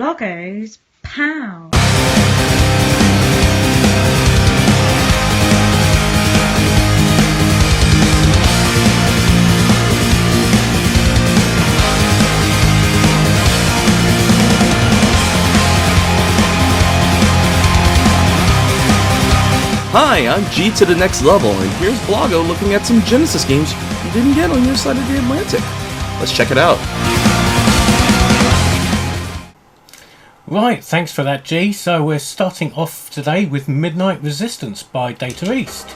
Bloggo's POW. Hi, I'm G to the next level, and here's Bloggo looking at some Genesis games you didn't get on your side of the Atlantic. Let's check it out. Right, thanks for that, G. So we're starting off today with Midnight Resistance by Data East.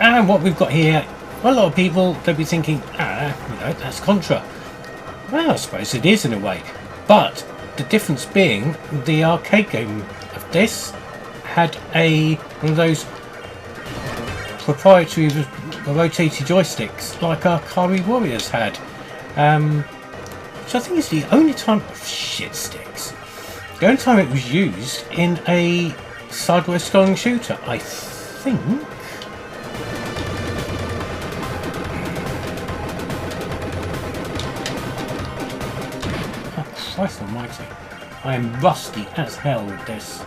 And what we've got here, well, a lot of people, they'll be thinking, that's Contra. Well, I suppose it is in a way. But the difference being, the arcade game of this had one of those proprietary rotating joysticks like our Kari Warriors had, which I think is the only time the only time it was used in a sideways scrolling shooter, I think. Oh, Christ almighty, I am rusty as hell with this.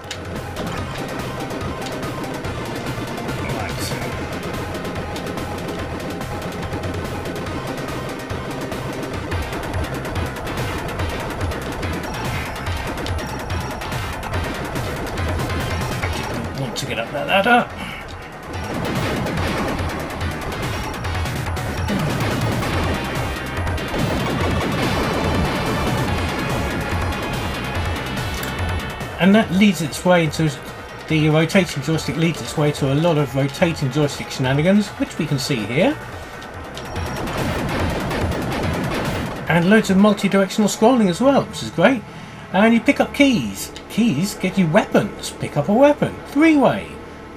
To get up that ladder. And that leads its way into the rotating joystick, leads its way to a lot of rotating joystick shenanigans, which we can see here. And loads of multi-directional scrolling as well, which is great. And you pick up keys. Keys get you weapons. Pick up a weapon. 3-way.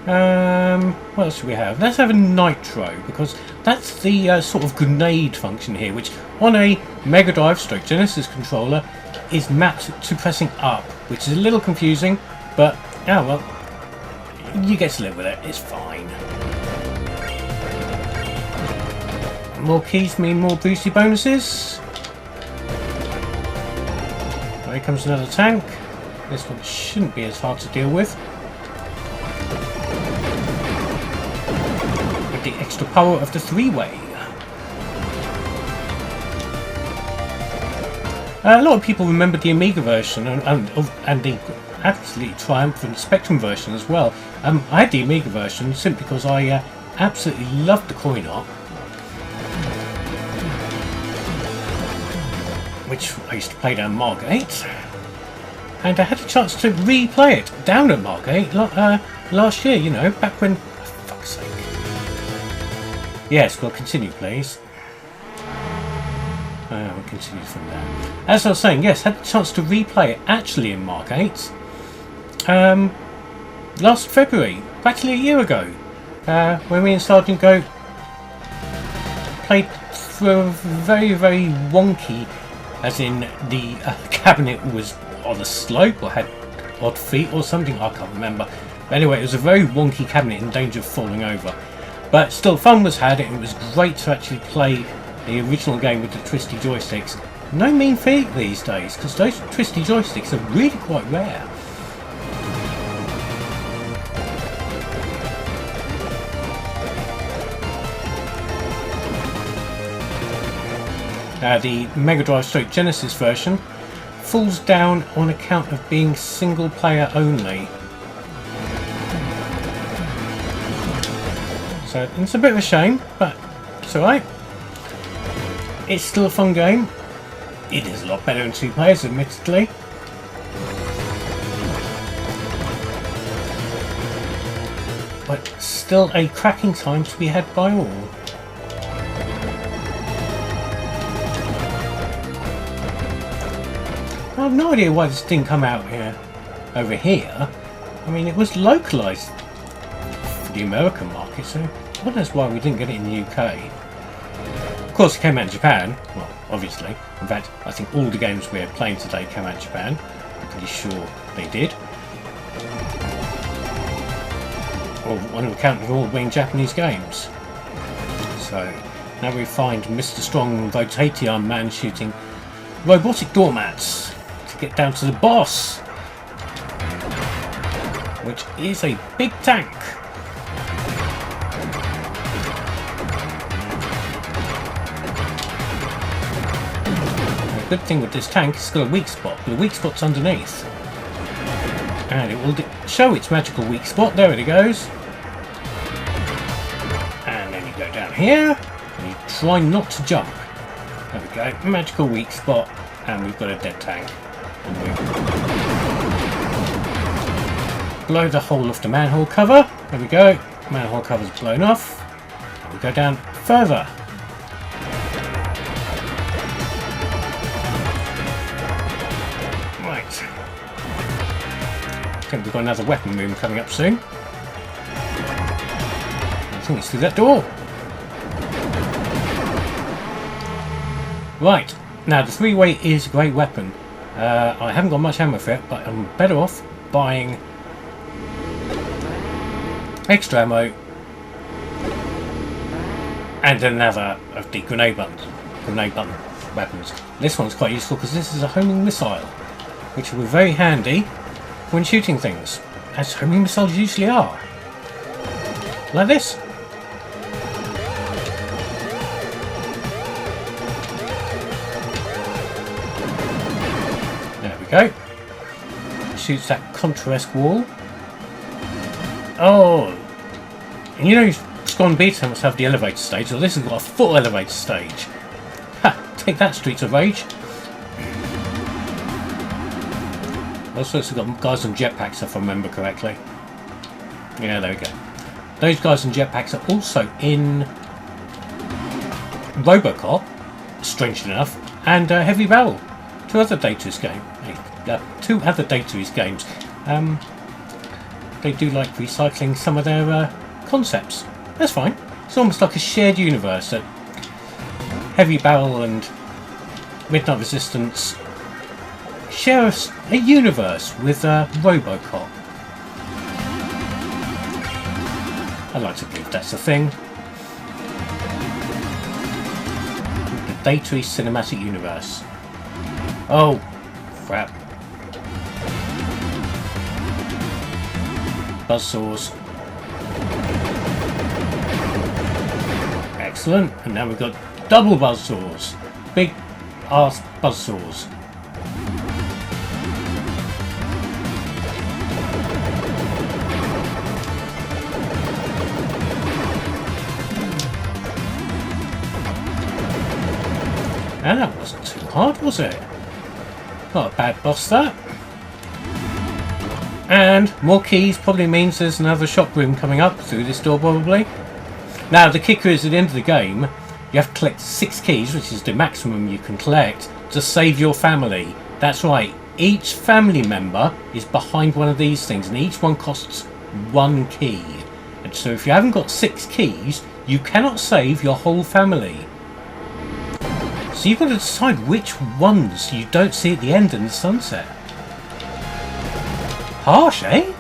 What else do we have? Let's have a nitro, because that's the sort of grenade function here, which on a Mega Drive / Genesis controller is mapped to pressing up, which is a little confusing, but well, you get to live with it. It's fine. More keys mean more boosty bonuses. Here comes another tank. This one shouldn't be as hard to deal with the extra power of the 3-way. A lot of people remember the Amiga version and the absolutely triumphant Spectrum version as well. I had the Amiga version simply because I absolutely loved the coin op, which I used to play down Margate, and I had a chance to replay it down at Margate last year, you know, back when... For fuck's sake. Yes, we'll continue, please. We'll continue from there. As I was saying, yes, had the chance to replay it actually in Margate last February, practically a year ago, when me and Sergeant Go played through a very, very wonky, as in the cabinet was on a slope or had odd feet or something, I can't remember. But anyway, it was a very wonky cabinet in danger of falling over. But still, fun was had, and it was great to actually play the original game with the twisty joysticks. No mean feat these days, because those twisty joysticks are really quite rare. The Mega Drive / Genesis version falls down on account of being single player only. So it's a bit of a shame, but it's alright. It's still a fun game. It is a lot better in 2 players, admittedly. But still a cracking time to be had by all. I have no idea why this didn't come out over here. I mean, it was localised for the American market, so God knows why we didn't get it in the UK. Of course, it came out in Japan. Well, obviously. In fact, I think all the games we're playing today came out in Japan. I'm pretty sure they did. Or on account of all being Japanese games. So, now we find Mr. Strong Rotation Man shooting robotic doormats to get down to the boss, which is a big tank. The good thing with this tank is it's got a weak spot, but the weak spot's underneath. And it will show its magical weak spot. There it goes. And then you go down here, and you try not to jump. There we go, magical weak spot, and we've got a dead tank. And we blow the hole off the manhole cover. There we go, manhole cover's blown off. And we go down further. Right. I think we've got another weapon room coming up soon. I think it's through that door. Right, now the 3-way is a great weapon. I haven't got much ammo for it, but I'm better off buying extra ammo and another of the grenade button weapons. This one's quite useful because this is a homing missile, which will be very handy when shooting things, as homing missiles usually are. Like this. There we go. Shoots that contrast wall. Oh! And you know, Scon Beta must have the elevator stage, so this has got a full elevator stage. Ha! Take that, Streets of Rage. Also, it's got guys on jetpacks, if I remember correctly. Yeah, there we go. Those guys on jetpacks are also in Robocop, strangely enough, and Heavy Barrel. Two other Data's games. They do like recycling some of their concepts. That's fine. It's almost like a shared universe that Heavy Barrel and Midnight Resistance share a universe with Robocop. I like to believe that's a thing. The Data Cinematic Universe. Oh, crap. Buzzsaws. Excellent. And now we've got double buzzsaws. Big ass buzzsaws. And that wasn't too hard, was it? Not a bad boss, that. And more keys probably means there's another shop room coming up through this door, probably. Now, the kicker is at the end of the game, you have to collect 6 keys, which is the maximum you can collect, to save your family. That's right, each family member is behind one of these things, and each one costs 1 key. And so if you haven't got 6 keys, you cannot save your whole family. So you've got to decide which ones you don't see at the end in the sunset. Harsh, eh?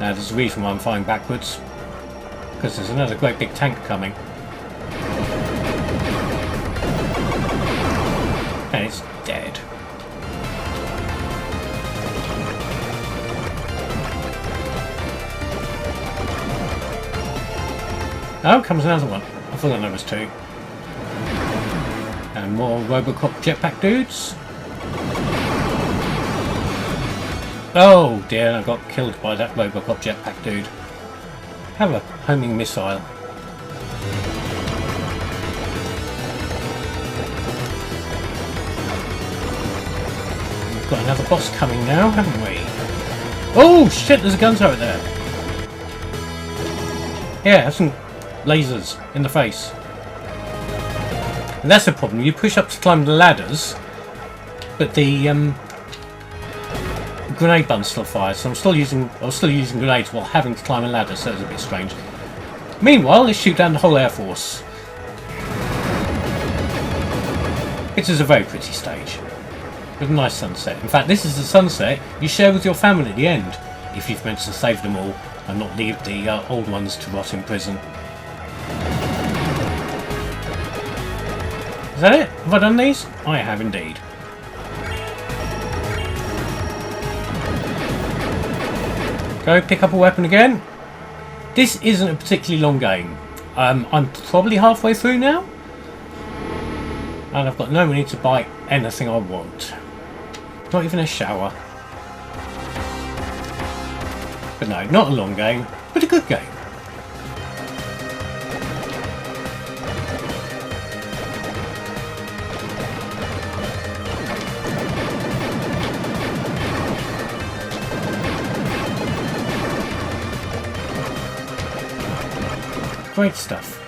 Now there's a reason why I'm flying backwards. Because there's another great big tank coming. And it's dead. Oh, comes another one. I thought there was 2. And more Robocop jetpack dudes. Oh dear, I got killed by that Robocop jetpack dude. Have a homing missile. We've got another boss coming now, haven't we? Oh shit, there's a gun turret there. Yeah, have some lasers in the face. And that's the problem. You push up to climb the ladders, but the grenade button still fires. So I was still using grenades while having to climb a ladder. So it's a bit strange. Meanwhile, let's shoot down the whole Air Force. It is a very pretty stage with a nice sunset. In fact, this is the sunset you share with your family at the end, if you've managed to save them all and not leave the old ones to rot in prison. Is that it? Have I done these? I have indeed. Go pick up a weapon again. This isn't a particularly long game. I'm probably halfway through now. And I've got no money to buy anything I want. Not even a shower. But no, not a long game, but a good game. Great stuff.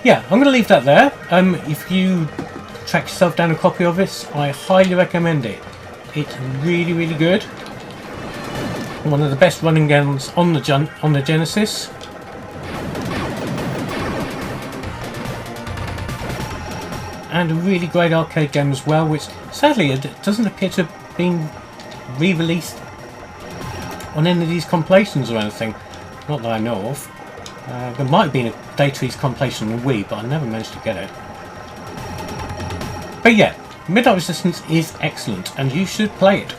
Yeah, I'm going to leave that there. If you track yourself down a copy of this, I highly recommend it. It's really, really good. One of the best running games on the Genesis. And a really great arcade game as well, which sadly it doesn't appear to have been re-released on any of these compilations or anything. Not that I know of. There might have been a Data East compilation on Wii, but I never managed to get it. But yeah, Midnight Resistance is excellent, and you should play it.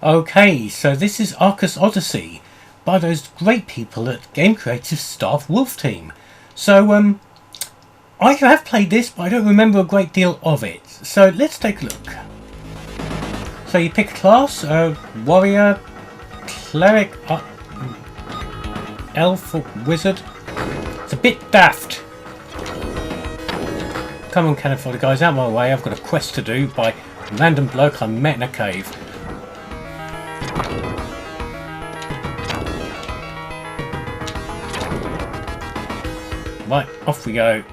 Okay, so this is Arcus Odyssey by those great people at Game Creative's Staff Wolf Team. So, I have played this, but I don't remember a great deal of it. So let's take a look. So you pick a class, warrior, cleric, elf or wizard. It's a bit daft. Come on, cannon fodder guys, out of my way. I've got a quest to do by a random bloke I met in a cave. Right, off we go.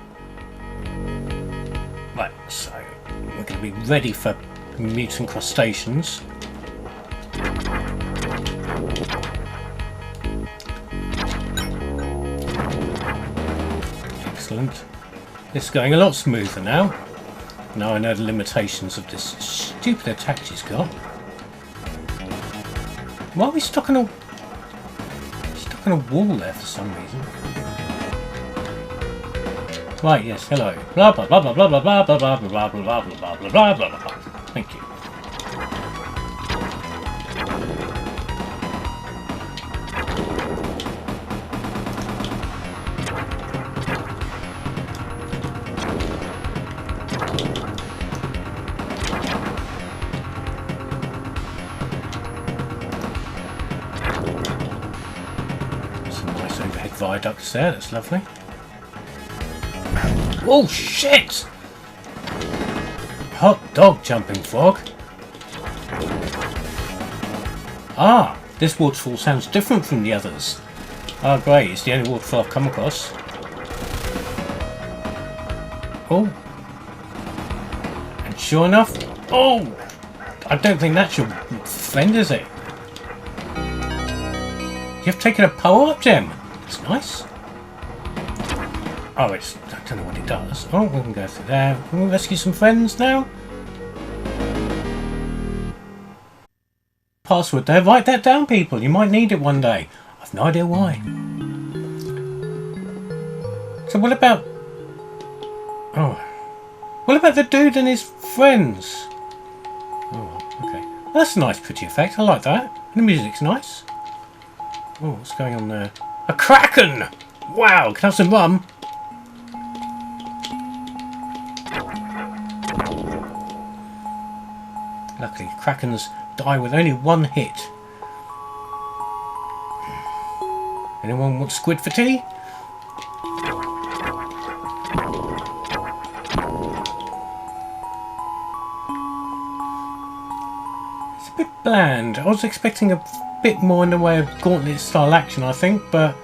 Right, so we're going to be ready for mutant crustaceans. Excellent. This is going a lot smoother now. Now I know the limitations of this stupid attack she's got. Why are we stuck on a wall there for some reason? Right, yes, hello. Blah blah blah blah blah blah blah blah blah blah blah blah blah blah blah blah blah. Thank you. Some nice overhead viaducts there, that's lovely. Oh shit! Hot dog, jumping frog. Ah, this waterfall sounds different from the others. Ah, great, it's the only waterfall I've come across. Oh. And sure enough, oh! I don't think that's your friend, is it? You've taken a power-up gem. That's nice. Oh, it's... I don't know what it does. Oh, we can go through there. Can we rescue some friends now? Password there. Write that down, people. You might need it one day. I've no idea why. So what about... Oh. What about the dude and his friends? Oh, okay. That's a nice pretty effect. I like that. The music's nice. Oh, what's going on there? A kraken! Wow, can I have some rum? Luckily, krakens die with only one hit. Anyone want squid for tea? It's a bit bland. I was expecting a bit more in the way of gauntlet style action, I think, but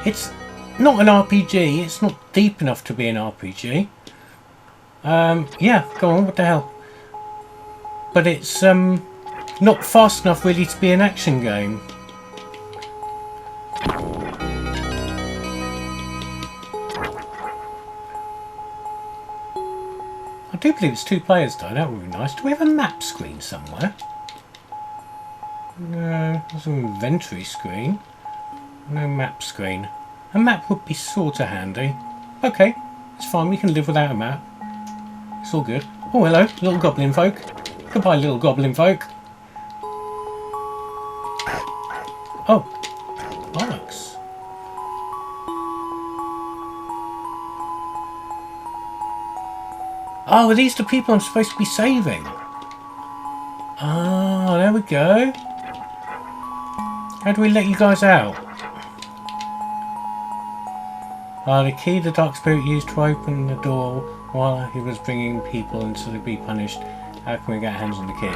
it's not an RPG. It's not deep enough to be an RPG. Yeah, go on, what the hell? But it's not fast enough really to be an action game. I do believe it's 2 players though, that would be nice. Do we have a map screen somewhere? No, there's an inventory screen. No map screen. A map would be sort of handy. Okay, it's fine, we can live without a map. It's all good. Oh, hello, little goblin folk. Goodbye, little goblin folk. Oh, Arcus. Oh, are these the people I'm supposed to be saving? Oh, there we go. How do we let you guys out? The key the dark spirit used to open the door while he was bringing people in to be punished. How can we get hands on the key?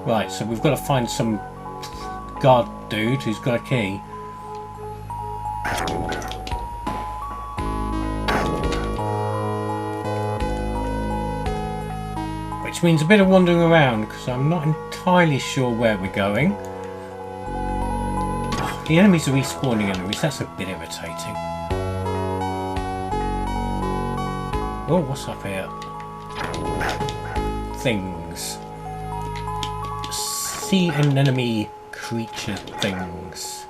Right, so we've got to find some guard dude who's got a key. Which means a bit of wandering around because I'm not entirely sure where we're going. Oh, the enemies are respawning enemies, that's a bit irritating. Oh, what's up here? Things. See an enemy creature things.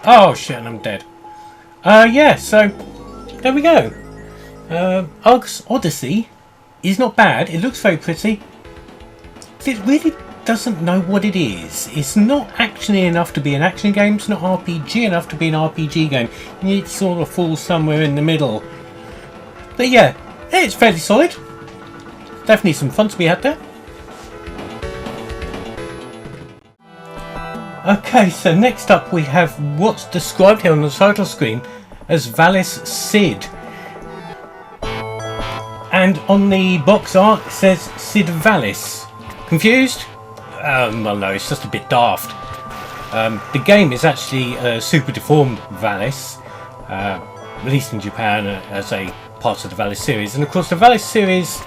Oh shit, and I'm dead. Yeah, so there we go. Arcus Odyssey is not bad. It looks very pretty. But it really doesn't know what it is. It's not actiony enough to be an action game. It's not RPG enough to be an RPG game. It sort of falls somewhere in the middle. But yeah, it's fairly solid. Definitely some fun to be had there. Okay, so next up we have what's described here on the title screen as Valis Sid. And on the box art it says Sid Valis. Confused? Well no, it's just a bit daft. The game is actually Super Deformed Valis, released in Japan as a part of the Valis series. And of course the Valis series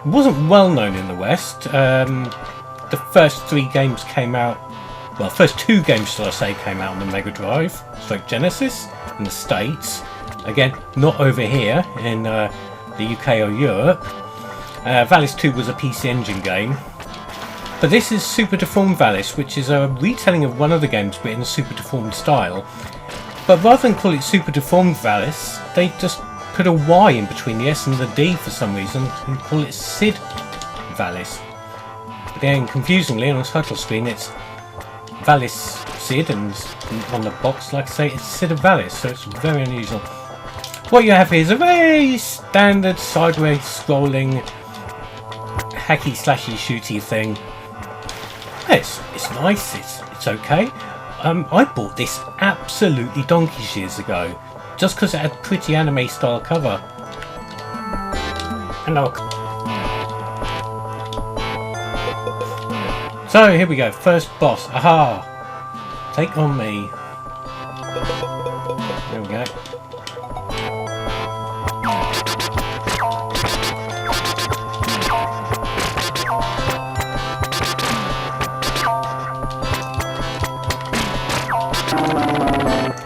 wasn't well known in the West. The first 3 games came out, well, first 2 games, shall I say, came out on the Mega Drive, / Genesis, in the States. Again, not over here in the UK or Europe. Valis 2 was a PC Engine game. But this is Super Deformed Valis, which is a retelling of one of the games, but in a Super Deformed style. But rather than call it Super Deformed Valis, they just put a Y in between the S and the D for some reason, and call it Sid Valis. But then, confusingly, on the title screen, it's Valis Sid, and on the box, like I say, it's Sid of Valis, so it's very unusual. What you have here is a very standard sideways scrolling hacky slashy shooty thing. It's nice, it's okay. I bought this absolutely donkey's years ago, just because it had pretty anime style cover. And so here we go, first boss, aha! Take on me. There we go.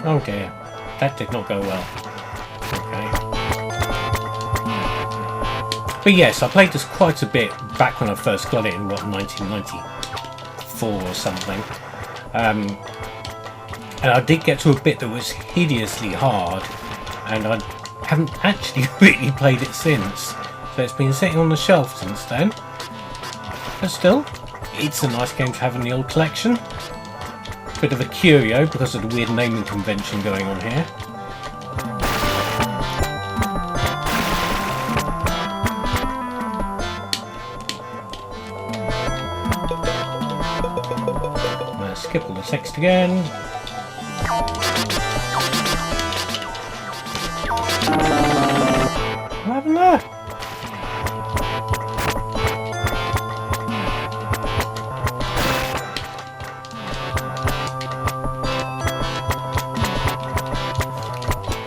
Oh dear, that did not go well. Okay. But yes, I played this quite a bit back when I first got it in, what, 1994 or something. And I did get to a bit that was hideously hard, and I haven't actually really played it since. So it's been sitting on the shelf since then. But still, it's a nice game to have in the old collection. Bit of a curio because of the weird naming convention going on here. Let's skip all the text again. What happened there?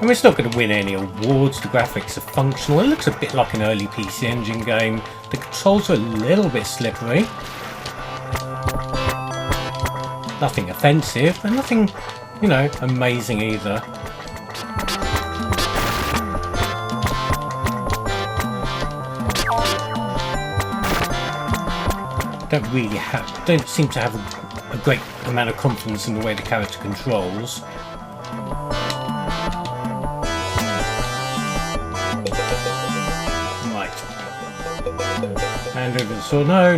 And it's not going to win any awards. The graphics are functional. It looks a bit like an early PC Engine game. The controls are a little bit slippery. Nothing offensive, but nothing, you know, amazing either. Don't seem to have a great amount of confidence in the way the character controls. Right. Hand over the sword. No.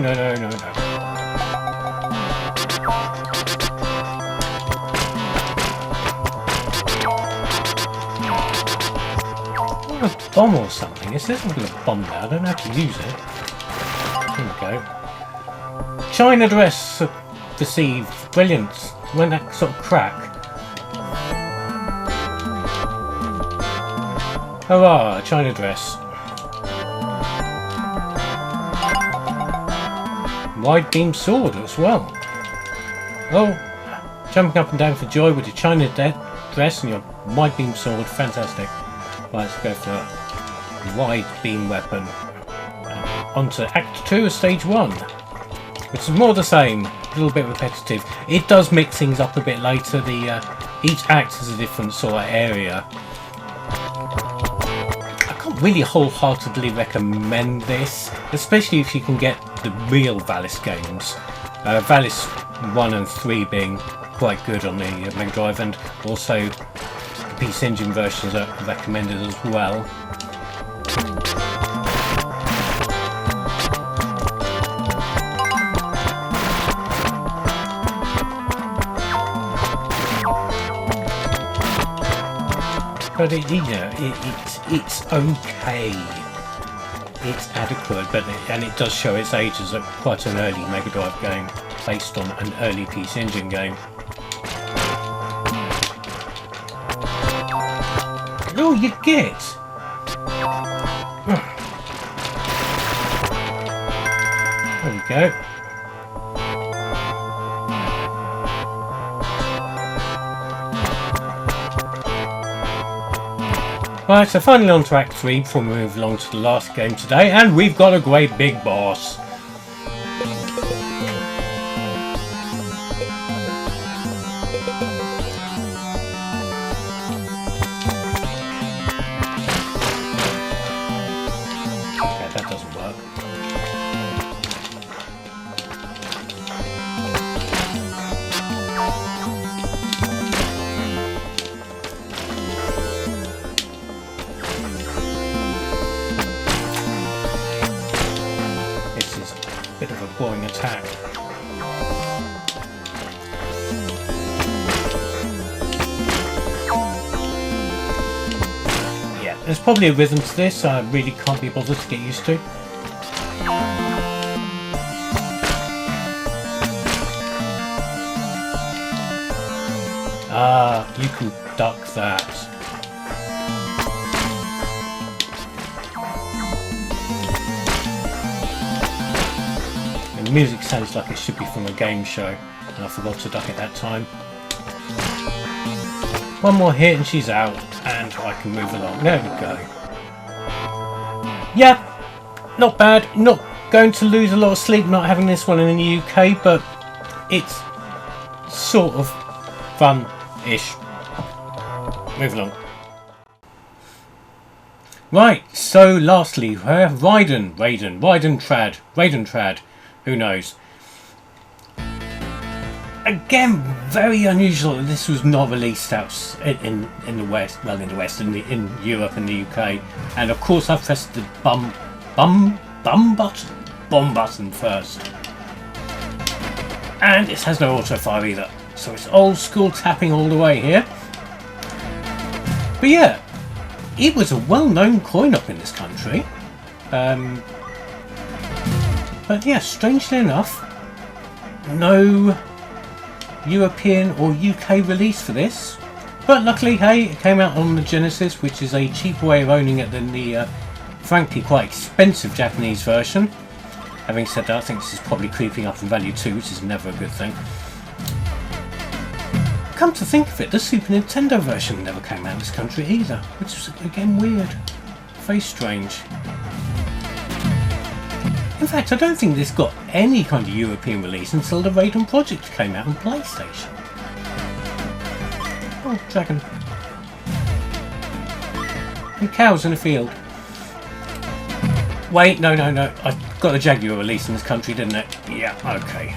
A bomb or something. It says I'm going to bomb now. I don't know how to use it. Here we go. China dress perceived. Brilliant. When that sort of crack. Hurrah, China dress. Wide beam sword as well. Oh, jumping up and down for joy with your China dress and your wide beam sword. Fantastic. Right, let's go for a wide beam weapon. On to Act 2 of Stage 1. Which is more the same, a little bit repetitive. It does mix things up a bit later. Each act has a different sort of area. I can't really wholeheartedly recommend this, especially if you can get the real Valis games. Valis 1 and 3 being quite good on the Mega Drive, and also the PC Engine versions are recommended as well. But it's okay. It's adequate, and it does show its age as quite an early Mega Drive game, based on an early PC Engine game. Oh, you get. There we go. Right, so finally on to Act 3 before we move along to the last game today, and we've got a great big boss. Okay, that doesn't work. Bit of a boring attack. Yeah, there's probably a rhythm to this I really can't be bothered to get used to. Ah, you can duck that. The music sounds like it should be from a game show, and I forgot to duck it that time. One more hit and she's out, and I can move along. There we go. Yeah, not bad. Not going to lose a lot of sleep not having this one in the UK, but it's sort of fun-ish. Move along. Right, so lastly, Raiden Trad. Who knows? Again, very unusual that this was not released out in the West. Well, in the West, in Europe and the UK. And of course, I pressed the bomb button first. And it has no auto fire either, so it's old school tapping all the way here. But yeah, it was a well-known coin-op in this country. But yeah, strangely enough, no European or UK release for this. But luckily, hey, it came out on the Genesis, which is a cheaper way of owning it than the, frankly, quite expensive Japanese version. Having said that, I think this is probably creeping up in value too, which is never a good thing. Come to think of it, the Super Nintendo version never came out in this country either, which is, again, weird. Very strange. In fact, I don't think this got any kind of European release until the Raiden Project came out on PlayStation. Oh, dragon. And cows in the field. Wait, no. I got a Jaguar release in this country, didn't it? Yeah, okay.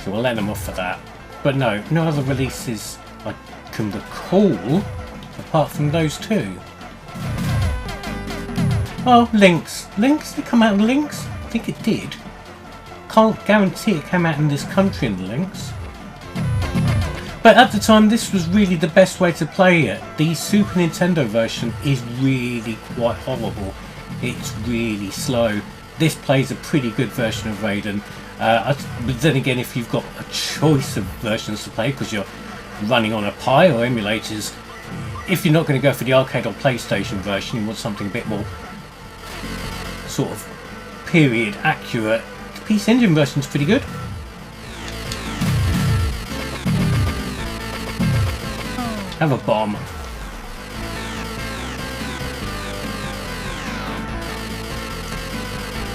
So we'll let them off for that. But no other releases I can recall apart from those two. Oh, Lynx. Lynx? Did it come out in Lynx? I think it did. Can't guarantee it came out in this country in Lynx. But at the time, this was really the best way to play it. The Super Nintendo version is really quite horrible. It's really slow. This plays a pretty good version of Raiden. But then again, if you've got a choice of versions to play, because you're running on a Pi or emulators, if you're not going to go for the arcade or PlayStation version, you want something a bit more sort of period accurate. The PC Engine version's pretty good. Have a bomb.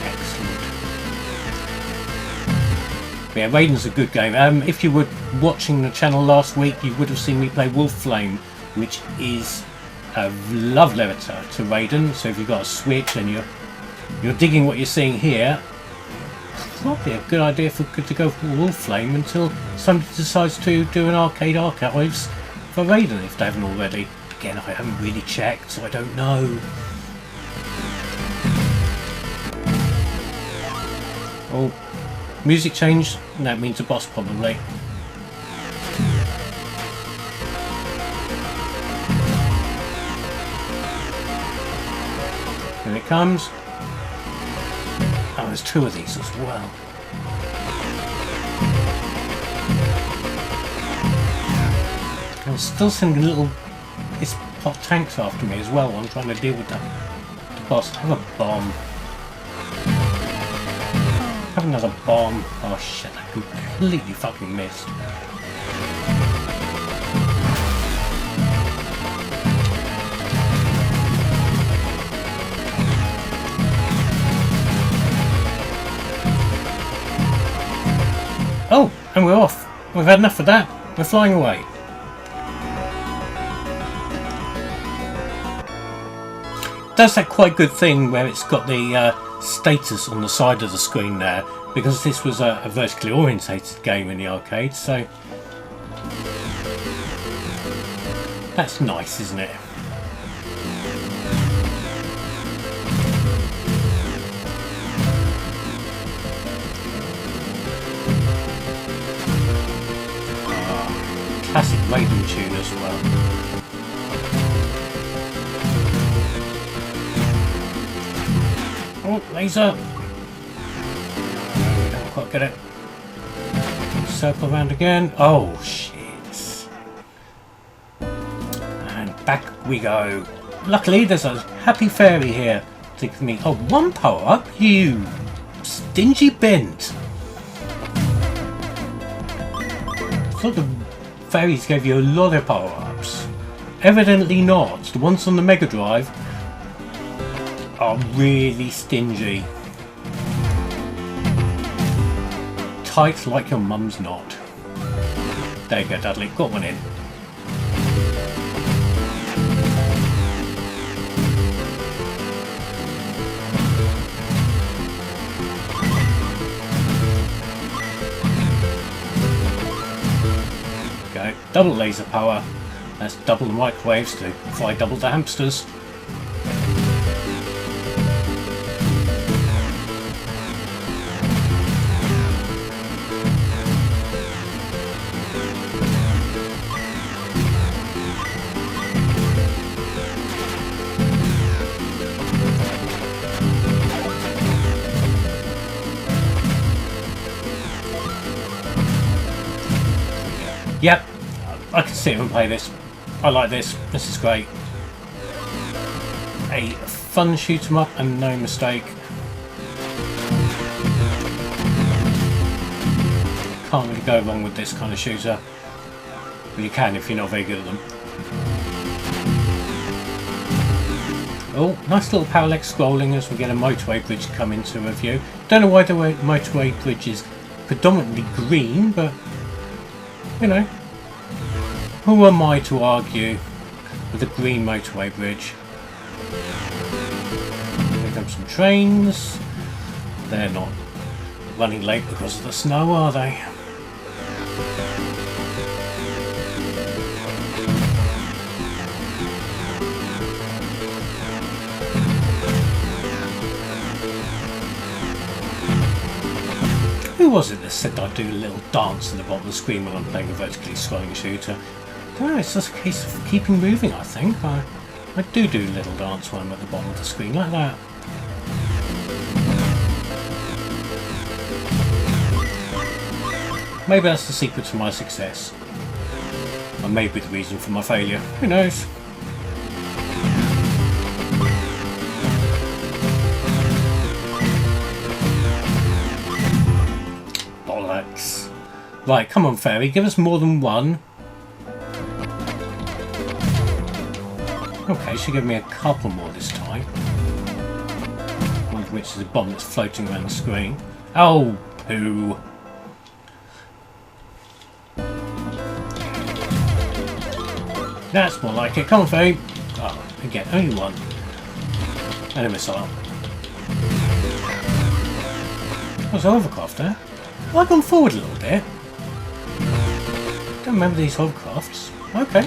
Excellent. Yeah, Raiden's a good game. If you were watching the channel last week, you would have seen me play Wolf Flame, which is a love letter to Raiden. So if you've got a Switch and you're digging what you're seeing here, probably a good idea to go for Wolf Flame until somebody decides to do an arcade archives for Raiden if they haven't already. Again, I haven't really checked, so I don't know. Oh, music change? That means a boss probably. Here it comes. Oh, there's two of these as well. I'm still sending little hot tanks after me as well. I'm trying to deal with that. The boss, have a bomb. Have another bomb. Oh shit, I completely fucking missed. Oh, and we're off. We've had enough of that. We're flying away. Does that quite good thing where it's got the status on the side of the screen there, because this was a vertically orientated game in the arcade, so that's nice, isn't it? Classic Raiden tune as well. Oh, laser! Don't quite get it. Circle around again. Oh, shit. And back we go. Luckily, there's a happy fairy here to give me. Oh, one power up? You stingy bent. I thought the fairies gave you a lot of power ups. Evidently not. The ones on the Mega Drive are really stingy. Tight like your mum's knot. There you go, Dudley. Got one in. Go. Double laser power. That's double the microwaves to fly double the hamsters. Yep, I can sit and play this. I like this. This is great. A fun shoot 'em up and no mistake. Can't really go wrong with this kind of shooter. But you can if you're not very good at them. Oh, nice little parallax scrolling as we get a motorway bridge come into review. Don't know why the motorway bridge is predominantly green, but you know, who am I to argue with a green motorway bridge? Here come some trains. They're not running late because of the snow, are they? Who was it that said I'd do a little dance at the bottom of the screen when I'm playing a vertically scrolling shooter? I don't know, it's just a case of keeping moving, I think. I do a little dance when I'm at the bottom of the screen, like that. Maybe that's the secret to my success. Or maybe the reason for my failure. Who knows? Bollocks. Right, come on, fairy, give us more than one. Okay, she gave me a couple more this time. One of which is a bomb that's floating around the screen. Oh, poo. That's more like it. Come on, fairy. Oh, again, only one. And a missile. What's hovercraft there? Well, I've gone forward a little bit. Don't remember these hovercrafts. Okay.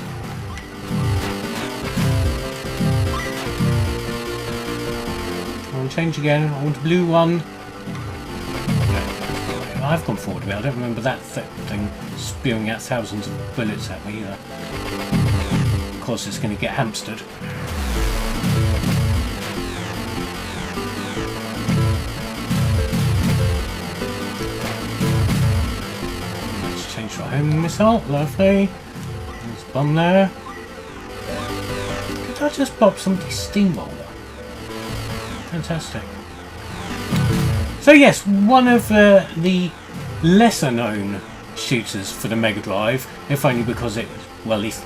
I want to change again. I want a blue one. I've gone forward a bit. I don't remember that thing spewing out thousands of bullets at me either. Of course, it's going to get hamstered. Let's change to a home missile. Lovely. There's a bomb there. Did I just pop somebody's steamroller? Fantastic. So yes, one of the lesser known shooters for the Mega Drive, if only because it, well, this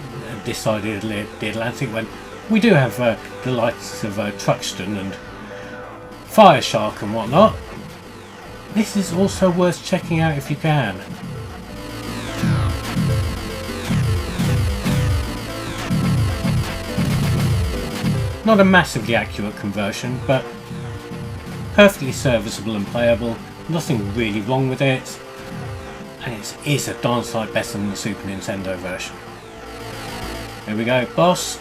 side of the Atlantic, when we do have the likes of Truxton and Fire Shark and whatnot. This is also worth checking out if you can. Not a massively accurate conversion, but perfectly serviceable and playable. Nothing really wrong with it, and it is a darn sight better than the Super Nintendo version. Here we go, boss.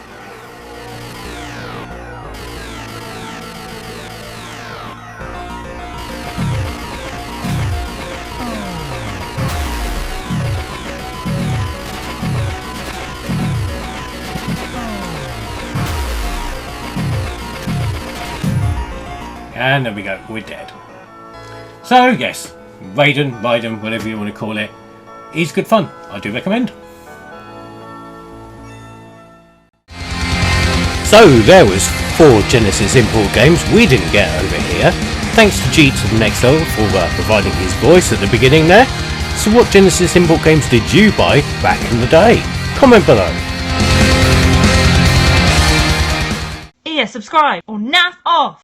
And there we go, we're dead. So yes, Raiden, whatever you want to call it, is good fun. I do recommend. So there was 4 Genesis import games we didn't get over here. Thanks to G to the next level for providing his voice at the beginning there. So what Genesis import games did you buy back in the day? Comment below. Yeah, subscribe or naff off.